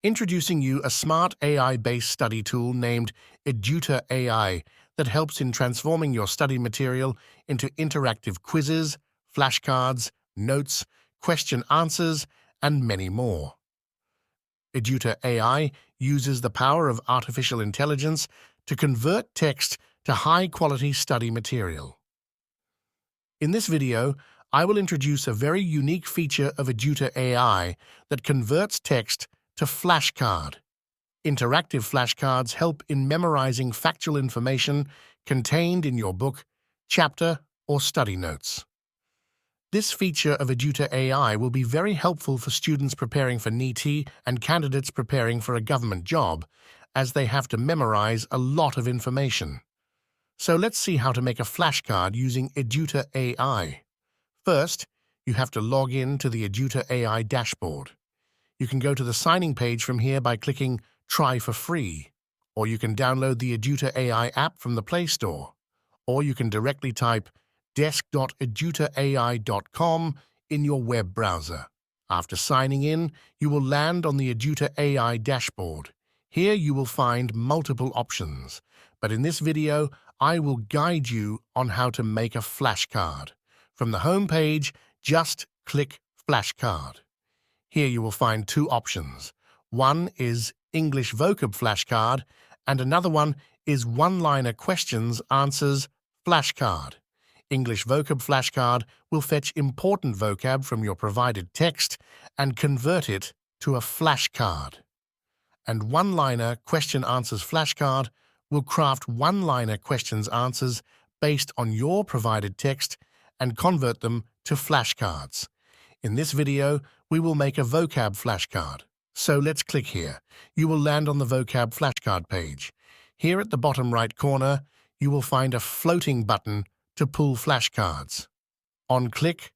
Introducing you a smart AI-based study tool named EdutorAi that helps in transforming your study material into interactive quizzes, flashcards, notes, question answers, and many more. EdutorAi uses the power of artificial intelligence to convert text to high-quality study material. In this video, I will introduce a very unique feature of EdutorAi that converts text to flashcard. Interactive flashcards help in memorizing factual information contained in your book, chapter, or study notes. This feature of EdutorAi will be very helpful for students preparing for NEET and candidates preparing for a government job, as they have to memorize a lot of information. So let's see how to make a flashcard using EdutorAi. First, you have to log in to the EdutorAi dashboard. You can go to the signing page from here by clicking Try for free, or you can download the EdutorAi app from the Play Store, or you can directly type desk.edutorai.com in your web browser. After signing in, you will land on the EdutorAi dashboard. Here you will find multiple options, but in this video, I will guide you on how to make a flashcard. From the home page, just click Flashcard. Here you will find two options. One is English Vocab Flashcard, and another one is One-Liner Questions Answers Flashcard. English Vocab Flashcard will fetch important vocab from your provided text and convert it to a flashcard. And One-Liner Question Answers Flashcard will craft one-liner questions answers based on your provided text and convert them to flashcards. In this video, we will make a vocab flashcard. So let's click here. You will land on the vocab flashcard page. Here at the bottom right corner, you will find a floating button to pull flashcards. On click,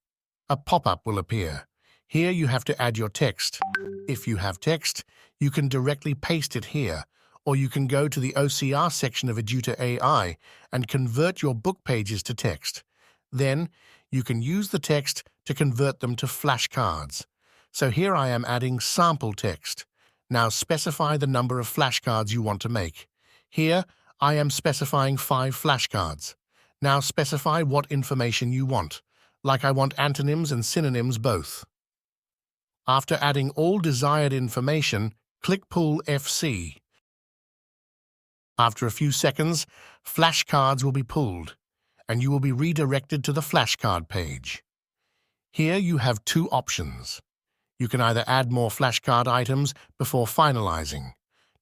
a pop-up will appear. Here you have to add your text. If you have text, you can directly paste it here, or you can go to the OCR section of EdutorAi and convert your book pages to text. Then, you can use the text to convert them to flashcards. So here I am adding sample text. Now specify the number of flashcards you want to make. Here, I am specifying 5 flashcards. Now specify what information you want, like I want antonyms and synonyms both. After adding all desired information, click Pull FC. After a few seconds, flashcards will be pulled, and you will be redirected to the flashcard page. Here you have two options. You can either add more flashcard items before finalizing.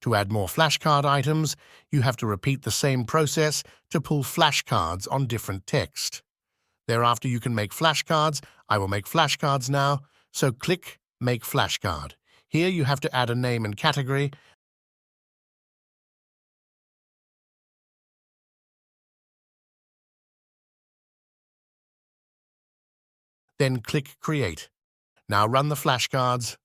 To add more flashcard items, you have to repeat the same process to pull flashcards on different text. Thereafter you can make flashcards. I will make flashcards now, so click Make Flashcard. Here you have to add a name and category, then click Create. Now run the flashcards.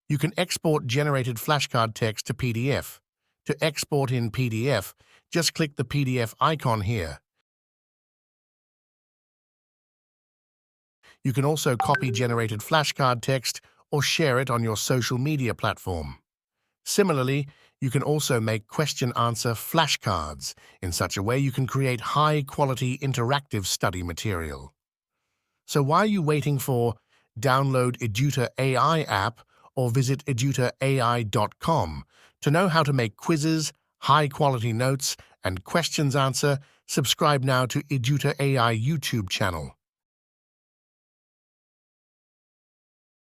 You can export generated flashcard text to PDF. To export in PDF, just click the PDF icon here. You can also copy generated flashcard text or share it on your social media platform. Similarly, you can also make question-answer flashcards. In such a way, you can create high-quality interactive study material. So why are you waiting for? Download EdutorAi app or visit edutorai.com to know how to make quizzes, high-quality notes, and questions answer. Subscribe now to EdutorAi YouTube channel.